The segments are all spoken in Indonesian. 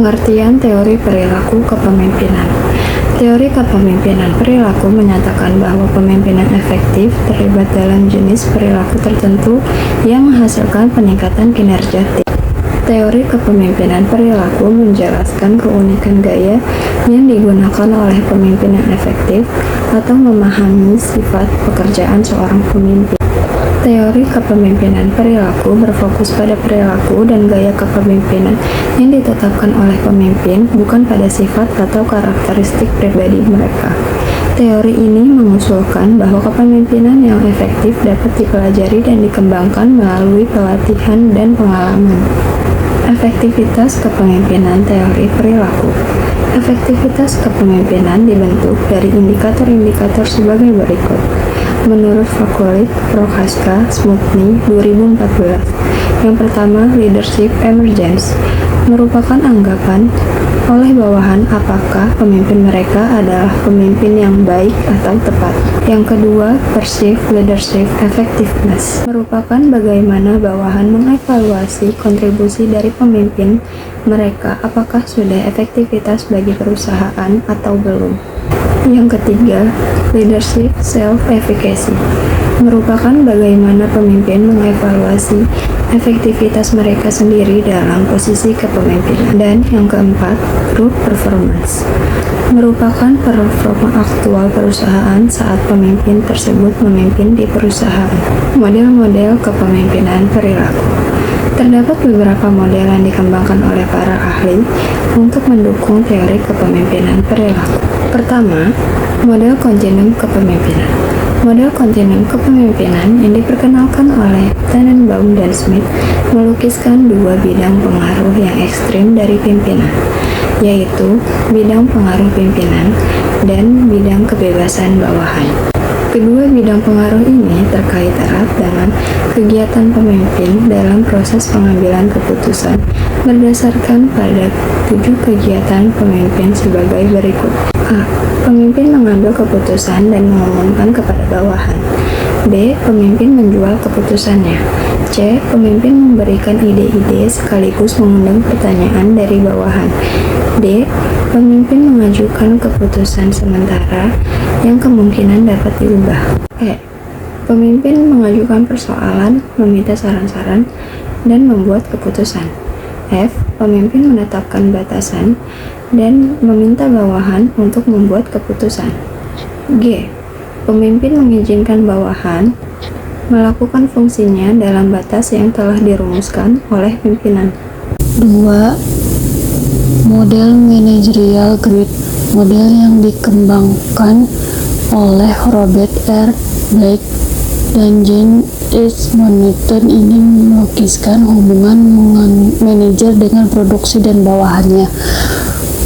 Pengertian teori perilaku kepemimpinan. Teori kepemimpinan perilaku menyatakan bahwa pemimpinan efektif terlibat dalam jenis perilaku tertentu yang menghasilkan peningkatan kinerja tim. Teori kepemimpinan perilaku menjelaskan keunikan gaya yang digunakan oleh pemimpin yang efektif atau memahami sifat pekerjaan seorang pemimpin. Teori kepemimpinan perilaku berfokus pada perilaku dan gaya kepemimpinan yang ditetapkan oleh pemimpin, bukan pada sifat atau karakteristik pribadi mereka. Teori ini mengusulkan bahwa kepemimpinan yang efektif dapat dipelajari dan dikembangkan melalui pelatihan dan pengalaman. Efektivitas kepemimpinan teori perilaku. Efektivitas kepemimpinan dibentuk dari indikator-indikator sebagai berikut. Menurut Fakulit Prochaska Smutny 2014, yang pertama, leadership emergence merupakan anggapan oleh bawahan apakah pemimpin mereka adalah pemimpin yang baik atau tepat. Yang kedua, perceived leadership effectiveness merupakan bagaimana bawahan mengevaluasi kontribusi dari pemimpin mereka apakah sudah efektivitas bagi perusahaan atau belum. Yang ketiga, leadership self-efficacy merupakan bagaimana pemimpin mengevaluasi efektivitas mereka sendiri dalam posisi kepemimpinan. Dan yang keempat, group performance merupakan performa aktual perusahaan saat pemimpin tersebut memimpin di perusahaan. Model-model kepemimpinan perilaku. Terdapat beberapa model yang dikembangkan oleh para ahli untuk mendukung teori kepemimpinan perilaku. Pertama, model kontinum kepemimpinan. Model kontinum kepemimpinan yang diperkenalkan oleh Tannenbaum dan Smith melukiskan dua bidang pengaruh yang ekstrim dari pimpinan, yaitu bidang pengaruh pimpinan dan bidang kebebasan bawahan. Kedua bidang pengaruh ini terkait erat dengan kegiatan pemimpin dalam proses pengambilan keputusan berdasarkan pada 7 kegiatan pemimpin sebagai berikut. A. Pemimpin mengambil keputusan dan mengumumkan kepada bawahan. B. Pemimpin menjual keputusannya. C. Pemimpin memberikan ide-ide sekaligus mengundang pertanyaan dari bawahan. D. Pemimpin mengajukan keputusan sementara yang kemungkinan dapat diubah. E. Pemimpin mengajukan persoalan, meminta saran-saran, dan membuat keputusan. F. Pemimpin menetapkan batasan dan meminta bawahan untuk membuat keputusan. G. Pemimpin mengizinkan bawahan melakukan fungsinya dalam batas yang telah dirumuskan oleh pimpinan. 2. Model managerial grid, model yang dikembangkan oleh Robert R. Blake dan Jane H. Monaghan ini melukiskan hubungan manajer dengan produksi dan bawahannya.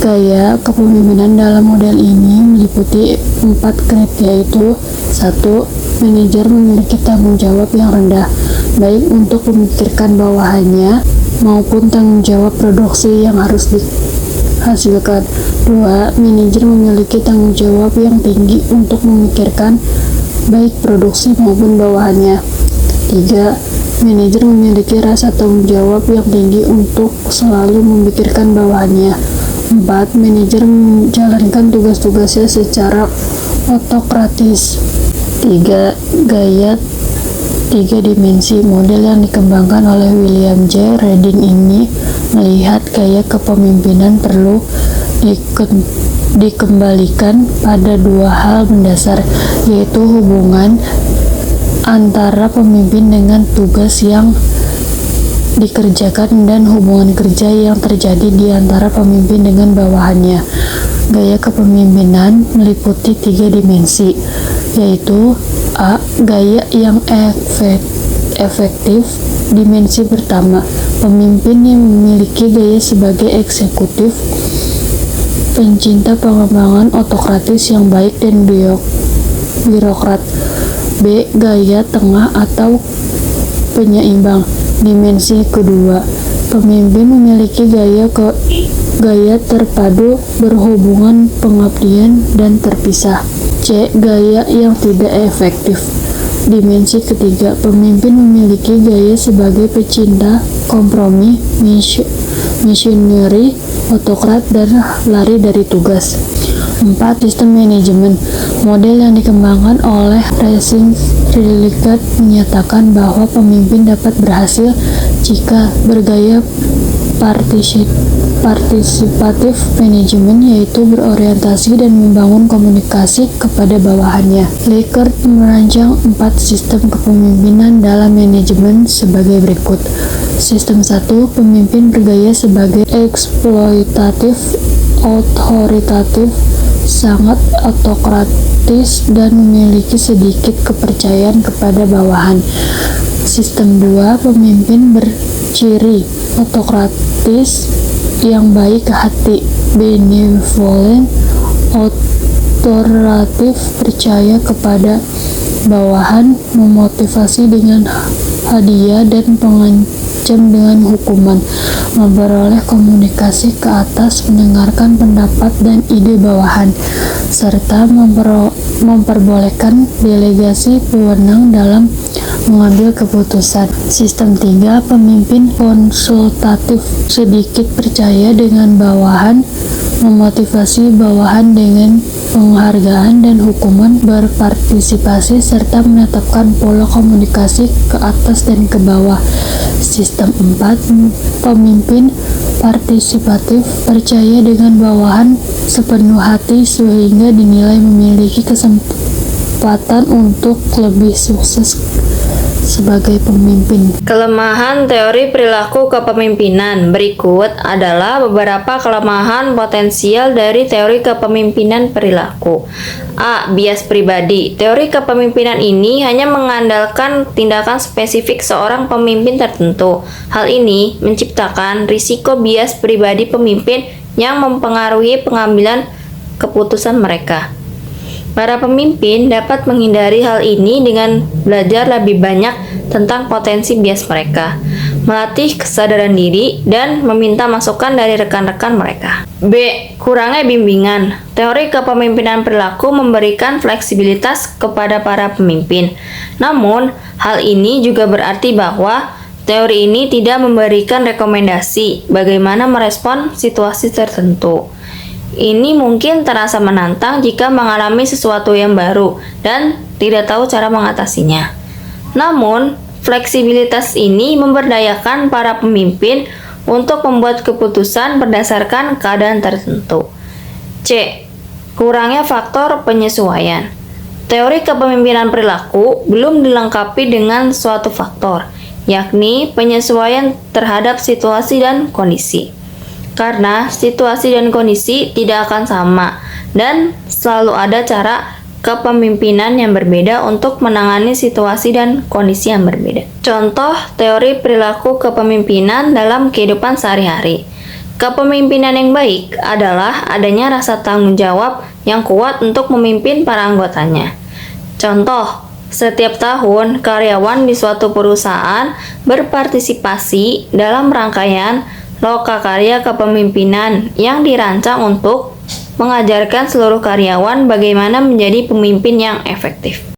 Gaya kepemimpinan dalam model ini meliputi 4 grid, yaitu 1. Manajer memiliki tanggung jawab yang rendah, baik untuk memikirkan bawahannya maupun tanggung jawab produksi yang harus dihasilkan. 2. Manajer memiliki tanggung jawab yang tinggi untuk memikirkan baik produksi maupun bawahannya. 3. Manajer memiliki rasa tanggung jawab yang tinggi untuk selalu memikirkan bawahannya. 4. Manajer menjalankan tugas-tugasnya secara otokratis. 3. Gaya 3 dimensi, model yang dikembangkan oleh William J. Redding ini melihat gaya kepemimpinan perlu dikembalikan pada 2 hal mendasar, yaitu hubungan antara pemimpin dengan tugas yang dikerjakan dan hubungan kerja yang terjadi di antara pemimpin dengan bawahannya. Gaya kepemimpinan meliputi 3 dimensi, yaitu A. Gaya yang efektif. Dimensi pertama, pemimpin yang memiliki gaya sebagai eksekutif, pencinta pengembangan otokratis yang baik dan birokrat. B. Gaya tengah atau penyeimbang. Dimensi kedua, pemimpin memiliki gaya terpadu, berhubungan, pengabdian, dan terpisah. C. Gaya yang tidak efektif. Dimensi ketiga, pemimpin memiliki gaya sebagai pecinta kompromi, missionary, otokrat, dan lari dari tugas. 4. Sistem manajemen. Model yang dikembangkan oleh Racine-Rilliquet menyatakan bahwa pemimpin dapat berhasil jika bergaya partisipatif manajemen, yaitu berorientasi dan membangun komunikasi kepada bawahannya. Likert merancang 4 sistem kepemimpinan dalam manajemen sebagai berikut. Sistem 1. Pemimpin bergaya sebagai eksploitatif, otoritatif, sangat autokratis, dan memiliki sedikit kepercayaan kepada bawahan. Sistem 2. Pemimpin berciri autokratis yang baik hati, benevolent, otoratif, percaya kepada bawahan, memotivasi dengan hadiah dan pengancam dengan hukuman, memperoleh komunikasi ke atas, mendengarkan pendapat dan ide bawahan, serta memperbolehkan delegasi wewenang dalam mengambil keputusan. Sistem 3. Pemimpin konsultatif, sedikit percaya dengan bawahan, memotivasi bawahan dengan penghargaan dan hukuman, berpartisipasi, serta menetapkan pola komunikasi ke atas dan ke bawah. Sistem 4. Pemimpin partisipatif, percaya dengan bawahan sepenuh hati sehingga dinilai memiliki kesempatan untuk lebih sukses sebagai pemimpin. Kelemahan teori perilaku kepemimpinan. Berikut adalah beberapa kelemahan potensial dari teori kepemimpinan perilaku. A. Bias pribadi. Teori kepemimpinan ini hanya mengandalkan tindakan spesifik seorang pemimpin tertentu. Hal ini menciptakan risiko bias pribadi pemimpin yang mempengaruhi pengambilan keputusan mereka. Para pemimpin dapat menghindari hal ini dengan belajar lebih banyak tentang potensi bias mereka, melatih kesadaran diri, dan meminta masukan dari rekan-rekan mereka. B. Kurangnya bimbingan. Teori kepemimpinan perilaku memberikan fleksibilitas kepada para pemimpin. Namun, hal ini juga berarti bahwa teori ini tidak memberikan rekomendasi bagaimana merespon situasi tertentu. Ini mungkin terasa menantang jika mengalami sesuatu yang baru dan tidak tahu cara mengatasinya. Namun, fleksibilitas ini memberdayakan para pemimpin untuk membuat keputusan berdasarkan keadaan tertentu. C. Kurangnya faktor penyesuaian. Teori kepemimpinan perilaku belum dilengkapi dengan suatu faktor, yakni penyesuaian terhadap situasi dan kondisi. Karena situasi dan kondisi tidak akan sama, dan selalu ada cara kepemimpinan yang berbeda untuk menangani situasi dan kondisi yang berbeda. Contoh teori perilaku kepemimpinan dalam kehidupan sehari-hari. Kepemimpinan yang baik adalah adanya rasa tanggung jawab yang kuat untuk memimpin para anggotanya. Contoh, setiap tahun karyawan di suatu perusahaan berpartisipasi dalam rangkaian lokakarya kepemimpinan yang dirancang untuk mengajarkan seluruh karyawan bagaimana menjadi pemimpin yang efektif.